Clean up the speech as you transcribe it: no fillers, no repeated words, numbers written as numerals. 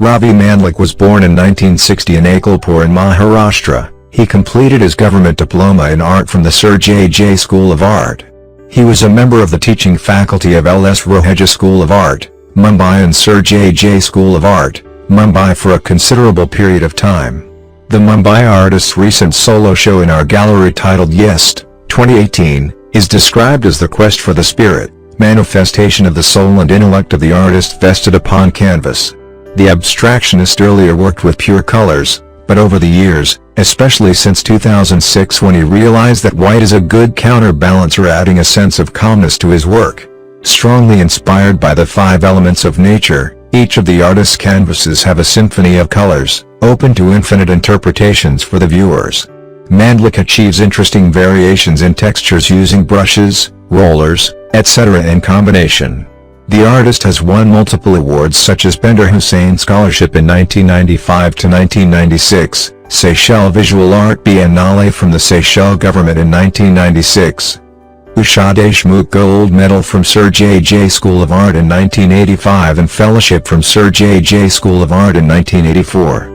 Ravi Mandlik was born in 1960 in Achalpur in Maharashtra. He completed his Government Diploma in Art from the Sir J School of Art. He was a member of the teaching faculty of LS Raheja School of Art, Mumbai and Sir J School of Art, Mumbai for a considerable period of time. The Mumbai artist's recent solo show in our gallery titled Giest, 2018, is described as the quest for the spirit, manifestation of the soul and intellect of the artist vested upon canvas. The abstractionist earlier worked with pure colors, but over the years, especially since 2006 when he realized that white is a good counterbalancer adding a sense of calmness to his work. Strongly inspired by the 5 elements of nature, each of the artist's canvases have a symphony of colors, open to infinite interpretations for the viewers. Mandlik achieves interesting variations in textures using brushes, rollers, etc. in combination. The artist has won multiple awards such as Bender Hussein Scholarship in 1995 to 1996, Seychelles Visual Art Biennale from the Seychelles government in 1996, Usha Deshmukh Gold Medal from Sir J School of Art in 1985 and Fellowship from Sir J School of Art in 1984.